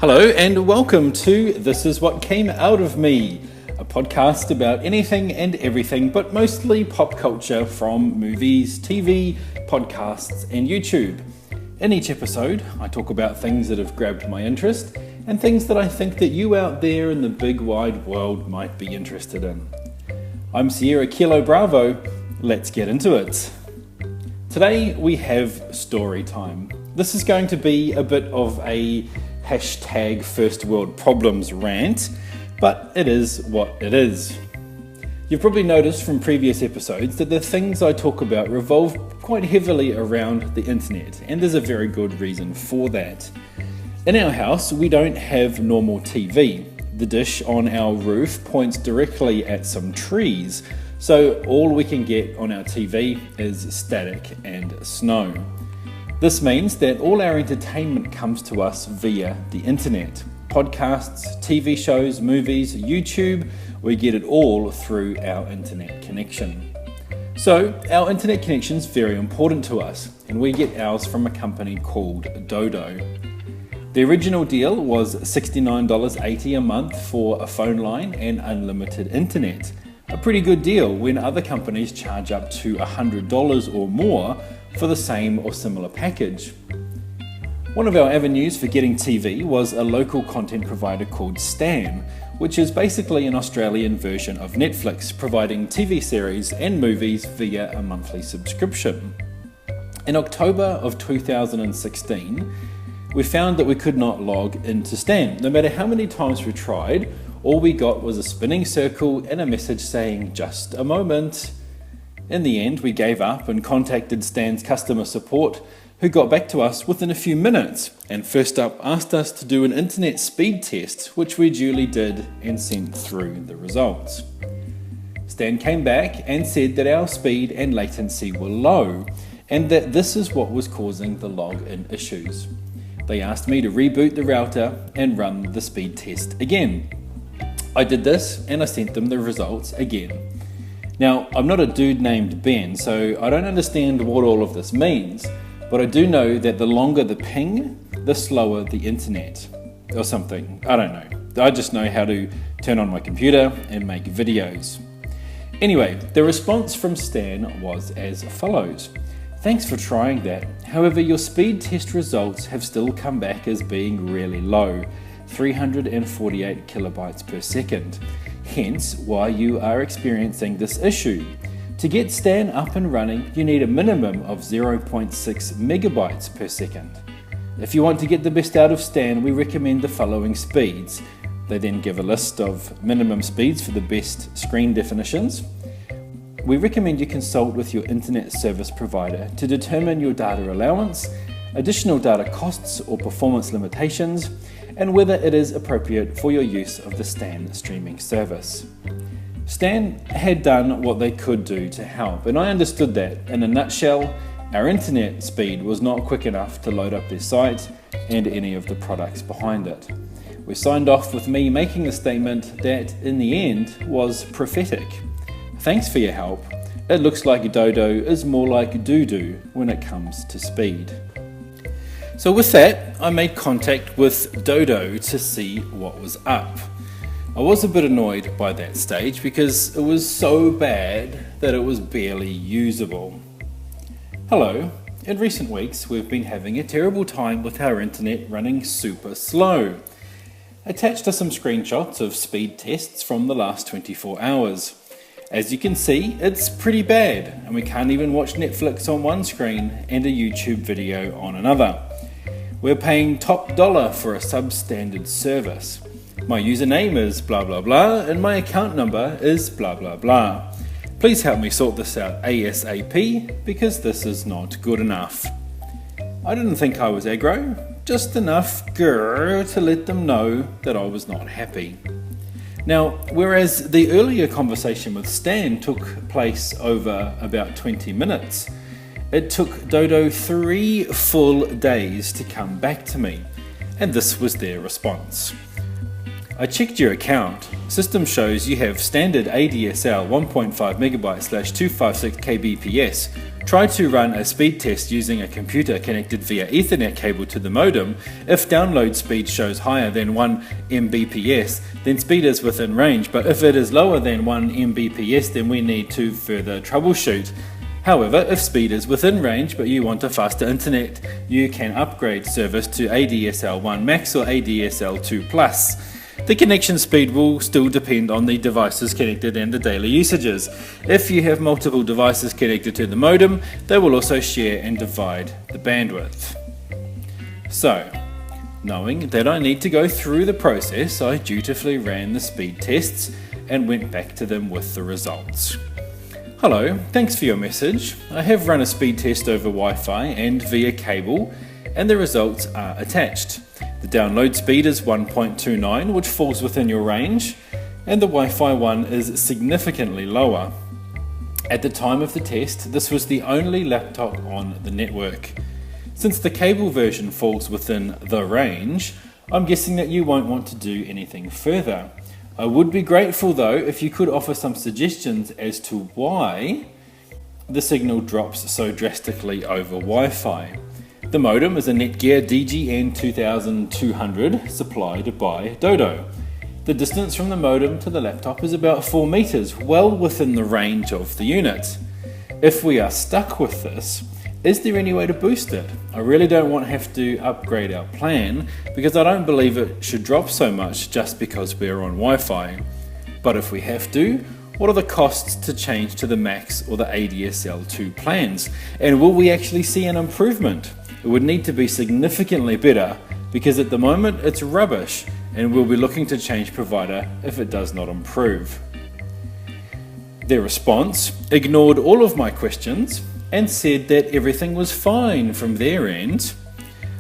Hello and welcome to This Is What Came Out of Me, a podcast about anything and everything, but mostly pop culture from movies, TV, podcasts and YouTube. In each episode, I talk about things that have grabbed my interest and things that I think that you out there in the big wide world might be interested in. I'm SierraKiloBravo. Let's get into it. Today we have story time. This is going to be a bit of a hashtag first world problems rant, but it is what it is. You've probably noticed from previous episodes that the things I talk about revolve quite heavily around the internet, and there's a very good reason for that. In our house, we don't have normal TV. The dish on our roof points directly at some trees, so all we can get on our TV is static and snow. This means that all our entertainment comes to us via the internet. Podcasts, TV shows, movies, YouTube, we get it all through our internet connection. So our internet connection is very important to us, and we get ours from a company called Dodo. The original deal was $69.80 a month for a phone line and unlimited internet. A pretty good deal when other companies charge up to $100 or more for the same or similar package. One of our avenues for getting TV was a local content provider called Stan, which is basically an Australian version of Netflix, providing TV series and movies via a monthly subscription. In October of 2016, we found that we could not log into Stan. No matter how many times we tried, all we got was a spinning circle and a message saying, "Just a moment." In the end, we gave up and contacted Stan's customer support, who got back to us within a few minutes and first up asked us to do an internet speed test, which we duly did and sent through the results. Stan came back and said that our speed and latency were low and that this is what was causing the login issues. They asked me to reboot the router and run the speed test again. I did this and I sent them the results again. Now, I'm not a dude named Ben, so I don't understand what all of this means, but I do know that the longer the ping, the slower the internet, or something. I don't know. I just know how to turn on my computer and make videos. Anyway, the response from Stan was as follows. "Thanks for trying that. However, your speed test results have still come back as being really low, 348 kilobytes per second. Hence why you are experiencing this issue. To get Stan up and running, you need a minimum of 0.6 megabytes per second. If you want to get the best out of Stan, we recommend the following speeds." They then give a list of minimum speeds for the best screen definitions. "We recommend you consult with your internet service provider to determine your data allowance, additional data costs or performance limitations, and whether it is appropriate for your use of the Stan streaming service." Stan had done what they could do to help, and I understood that. In a nutshell, our internet speed was not quick enough to load up their site and any of the products behind it. We signed off with me making the statement that, in the end, was prophetic. Thanks for your help. It looks like Dodo is more like Dodo when it comes to speed. So with that, I made contact with Dodo to see what was up. I was a bit annoyed by that stage because it was so bad that it was barely usable. "Hello, in recent weeks we've been having a terrible time with our internet running super slow. Attached are some screenshots of speed tests from the last 24 hours. As you can see, it's pretty bad, and we can't even watch Netflix on one screen and a YouTube video on another. We're paying top dollar for a substandard service. My username is blah blah blah and my account number is blah blah blah. Please help me sort this out ASAP because this is not good enough." I didn't think I was aggro, just enough to let them know that I was not happy. Now, whereas the earlier conversation with Stan took place over about 20 minutes, it took Dodo 3 full days to come back to me, and this was their response. "I checked your account. System shows you have standard ADSL 1.5 megabytes/256 kbps Try to run a speed test using a computer connected via Ethernet cable to the modem. If download speed shows higher than 1 Mbps, then speed is within range, but if it is lower than 1 Mbps, then we need to further troubleshoot. However, if speed is within range but you want a faster internet, you can upgrade service to ADSL 1 Max or ADSL 2 Plus. The connection speed will still depend on the devices connected and the daily usages. If you have multiple devices connected to the modem, they will also share and divide the bandwidth. So, knowing that I need to go through the process, I dutifully ran the speed tests and went back to them with the results. Hello, thanks for your message. I have run a speed test over Wi-Fi and via cable, and the results are attached. The download speed is 1.29, which falls within your range, and the Wi-Fi one is significantly lower. At the time of the test, this was the only laptop on the network. Since the cable version falls within the range, I'm guessing that you won't want to do anything further. I would be grateful though if you could offer some suggestions as to why the signal drops so drastically over Wi-Fi. The modem is a Netgear DGN 2200 supplied by Dodo. The distance from the modem to the laptop is about 4 meters, well within the range of the unit. If we are stuck with this, is there any way to boost it? I really don't want to have to upgrade our plan because I don't believe it should drop so much just because we're on Wi-Fi. But if we have to, what are the costs to change to the Max or the ADSL 2 plans? And will we actually see an improvement? It would need to be significantly better because at the moment it's rubbish and we'll be looking to change provider if it does not improve. Their response ignored all of my questions and said that everything was fine from their end.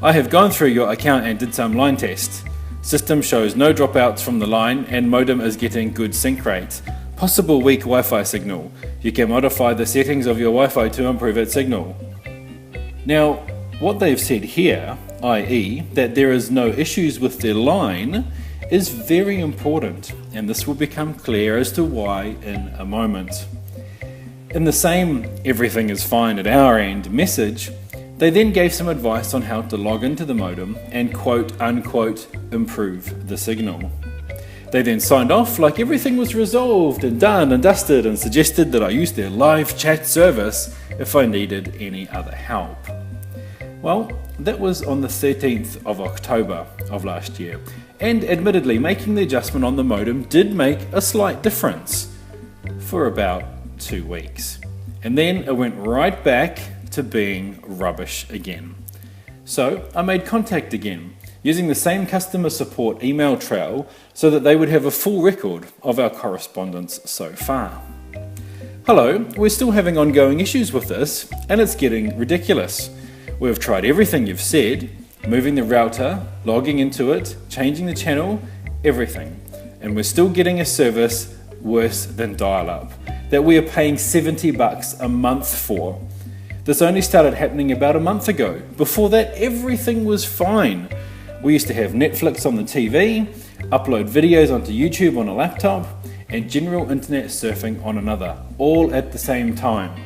I have gone through your account and did some line tests. System shows no dropouts from the line and modem is getting good sync rates. Possible weak Wi-Fi signal. You can modify the settings of your Wi-Fi to improve its signal. Now, what they've said here, i.e. that there is no issues with their line, is very important, and this will become clear as to why in a moment. In the same everything is fine at our end message, they then gave some advice on how to log into the modem and quote unquote improve the signal. They then signed off like everything was resolved and done and dusted and suggested that I use their live chat service if I needed any other help. Well, that was on the 13th of October of last year, and admittedly making the adjustment on the modem did make a slight difference for about 2 weeks, and then it went right back to being rubbish again. So I made contact again using the same customer support email trail so that they would have a full record of our correspondence so far. Hello, we're still having ongoing issues with this and it's getting ridiculous. We've tried everything you've said, moving the router, logging into it, changing the channel, everything, and we're still getting a service worse than dial-up that we are paying $70 a month for. This only started happening about a month ago. Before that, everything was fine. We used to have Netflix on the TV, upload videos onto YouTube on a laptop, and general internet surfing on another, all at the same time.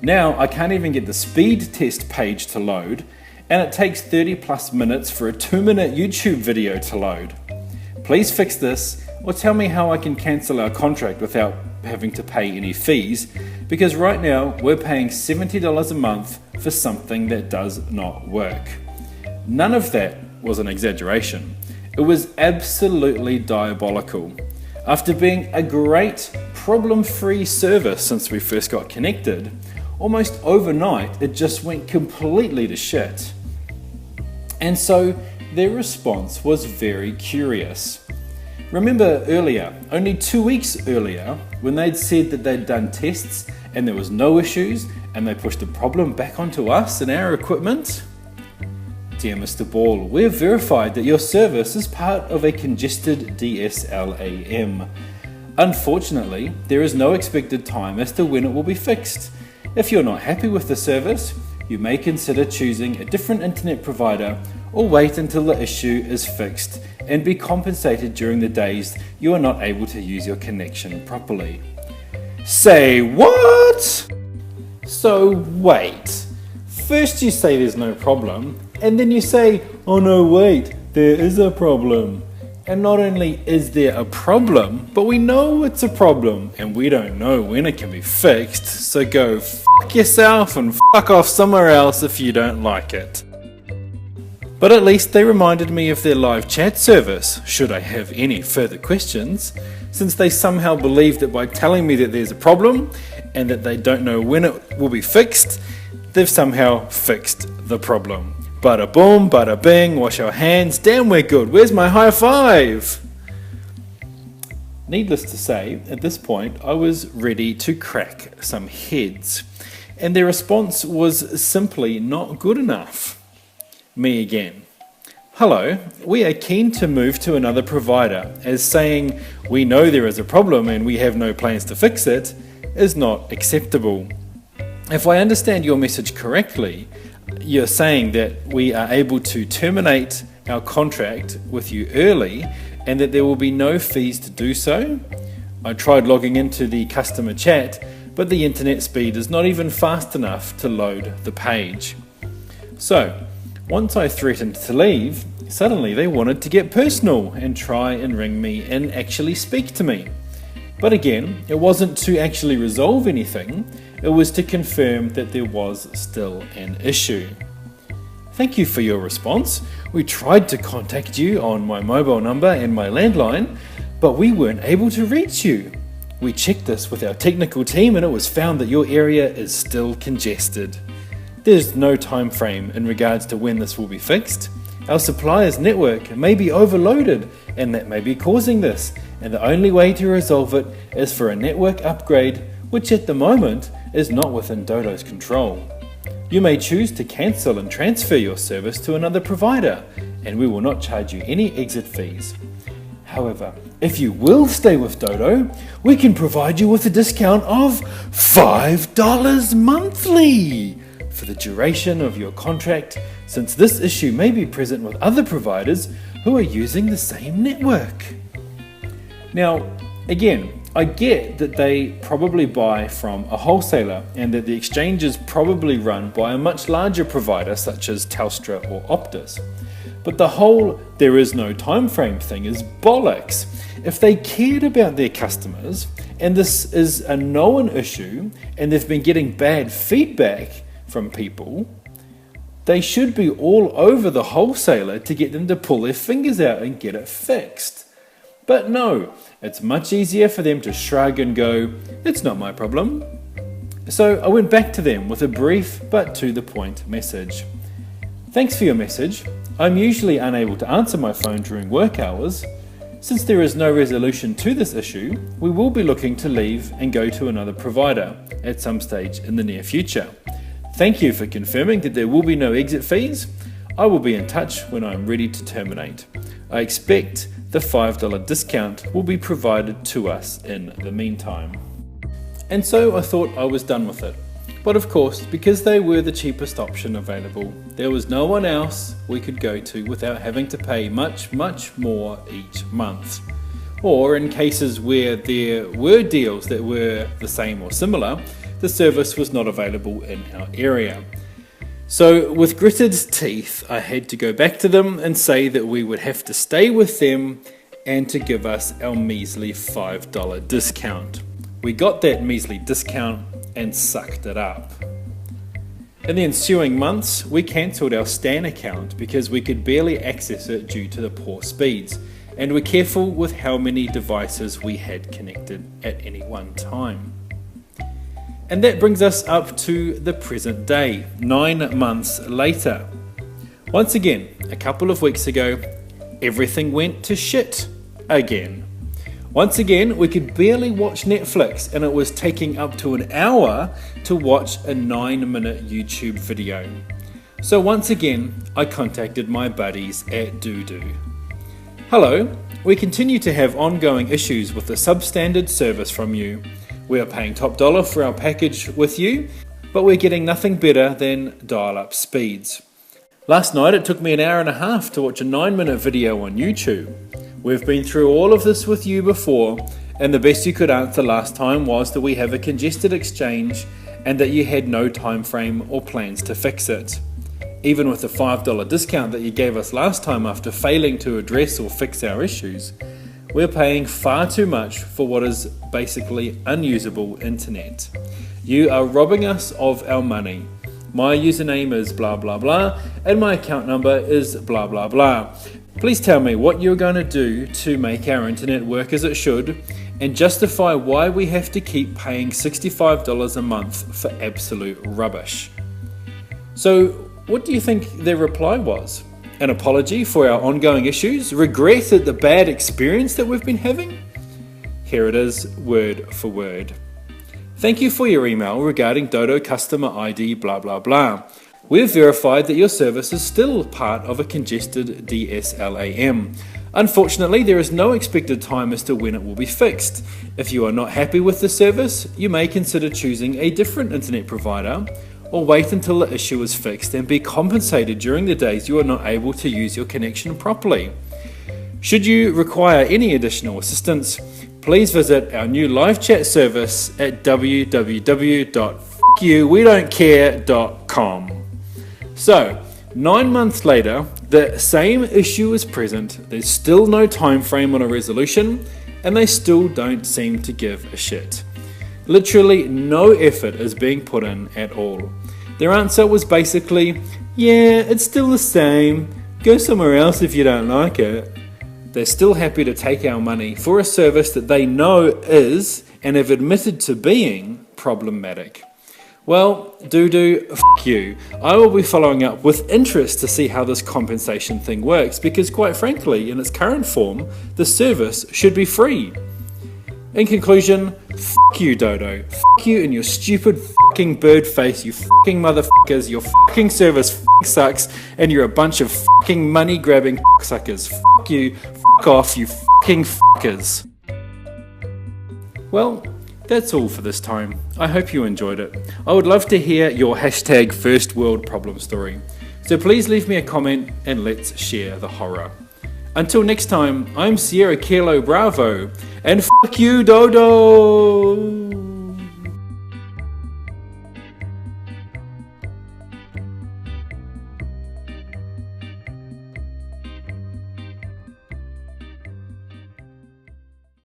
Now I can't even get the speed test page to load, and it takes 30 plus minutes for a 2-minute YouTube video to load. Please fix this, or tell me how I can cancel our contract without having to pay any fees, because right now we're paying $70 a month for something that does not work. None of that was an exaggeration. It was absolutely diabolical. After being a great problem-free service since we first got connected, almost overnight it just went completely to shit. And so their response was very curious. Remember earlier, only 2 weeks earlier, when they'd said that they'd done tests and there was no issues and they pushed the problem back onto us and our equipment? Dear Mr. Ball, we've verified that your service is part of a congested DSLAM. Unfortunately, there is no expected time as to when it will be fixed. If you're not happy with the service, you may consider choosing a different internet provider or wait until the issue is fixed and be compensated during the days you are not able to use your connection properly. Say what? So wait, first you say there's no problem, and then you say, oh no wait, there is a problem. And not only is there a problem, but we know it's a problem, and we don't know when it can be fixed, so go fuck yourself and fuck off somewhere else if you don't like it. But at least they reminded me of their live chat service, should I have any further questions, since they somehow believe that by telling me that there's a problem, and that they don't know when it will be fixed, they've somehow fixed the problem. Bada boom, bada bing, wash our hands, damn we're good, where's my high five? Needless to say, at this point I was ready to crack some heads, and their response was simply not good enough. Me again. Hello, we are keen to move to another provider, as saying we know there is a problem and we have no plans to fix it is not acceptable. If I understand your message correctly, you're saying that we are able to terminate our contract with you early and that there will be no fees to do so. I tried logging into the customer chat, but the internet speed is not even fast enough to load the page. So, once I threatened to leave, suddenly they wanted to get personal and try and ring me and actually speak to me. But again, it wasn't to actually resolve anything, it was to confirm that there was still an issue. Thank you for your response. We tried to contact you on my mobile number and my landline, but we weren't able to reach you. We checked this with our technical team and it was found that your area is still congested. There's no time frame in regards to when this will be fixed. Our supplier's network may be overloaded and that may be causing this, and the only way to resolve it is for a network upgrade, which at the moment is not within Dodo's control. You may choose to cancel and transfer your service to another provider, and we will not charge you any exit fees. However, if you will stay with Dodo, we can provide you with a discount of $5 monthly for the duration of your contract, since this issue may be present with other providers who are using the same network. Now, again, I get that they probably buy from a wholesaler and that the exchange is probably run by a much larger provider such as Telstra or Optus. But the whole there is no time frame thing is bollocks. If they cared about their customers and this is a known issue and they've been getting bad feedback from people, they should be all over the wholesaler to get them to pull their fingers out and get it fixed. But no, it's much easier for them to shrug and go, it's not my problem. So I went back to them with a brief but to the point message. Thanks for your message. I'm usually unable to answer my phone during work hours. Since there is no resolution to this issue, we will be looking to leave and go to another provider at some stage in the near future. Thank you for confirming that there will be no exit fees. I will be in touch when I am ready to terminate. I expect the $5 discount will be provided to us in the meantime. And so I thought I was done with it. But of course, because they were the cheapest option available, there was no one else we could go to without having to pay much more each month. Or in cases where there were deals that were the same or similar, the service was not available in our area. So with gritted teeth, I had to go back to them and say that we would have to stay with them and to give us our measly $5 discount. We got that measly discount and sucked it up. In the ensuing months, we cancelled our Stan account because we could barely access it due to the poor speeds, and were careful with how many devices we had connected at any one time. And that brings us up to the present day, 9 months later. Once again, a couple of weeks ago, everything went to shit again. Once again, we could barely watch Netflix and it was taking up to an hour to watch a 9-minute YouTube video. So once again, I contacted my buddies at Dodo. Hello, we continue to have ongoing issues with the substandard service from you. We are paying top dollar for our package with you, but we're getting nothing better than dial-up speeds. Last night it took me an hour and a half to watch a 9-minute video on YouTube. We've been through all of this with you before, and the best you could answer last time was that we have a congested exchange and that you had no time frame or plans to fix it. Even with the $5 discount that you gave us last time after failing to address or fix our issues, we're paying far too much for what is basically unusable internet. You are robbing us of our money. My username is blah blah blah and my account number is blah blah blah. Please tell me what you're going to do to make our internet work as it should and justify why we have to keep paying $65 a month for absolute rubbish. So, what do you think their reply was? An apology for our ongoing issues? Regret at the bad experience that we've been having? Here it is, word for word. Thank you for your email regarding Dodo customer ID blah blah blah. We've verified that your service is still part of a congested DSLAM. Unfortunately, there is no expected time as to when it will be fixed. If you are not happy with the service, you may consider choosing a different internet provider or wait until the issue is fixed and be compensated during the days you are not able to use your connection properly. Should you require any additional assistance, please visit our new live chat service at www.fuckyouwedon'tcare.com. So, 9 months later, the same issue is present, there's still no time frame on a resolution, and they still don't seem to give a shit. Literally no effort is being put in at all. Their answer was basically, yeah, it's still the same, go somewhere else if you don't like it. They're still happy to take our money for a service that they know is, and have admitted to being, problematic. Well, Dodo, f*** you. I will be following up with interest to see how this compensation thing works because quite frankly, in its current form, the service should be free. In conclusion, f*** you Dodo, f*** you and your stupid f***ing bird face, you f***ing motherfuckers, your f***ing service f***ing sucks and you're a bunch of f***ing money grabbing suckers. F*** you, f*** off you f***ing f***ers. Well, that's all for this time. I hope you enjoyed it. I would love to hear your hashtag first world problem story. So please leave me a comment and let's share the horror. Until next time, I'm SierraKiloBravo and f*** you Dodo!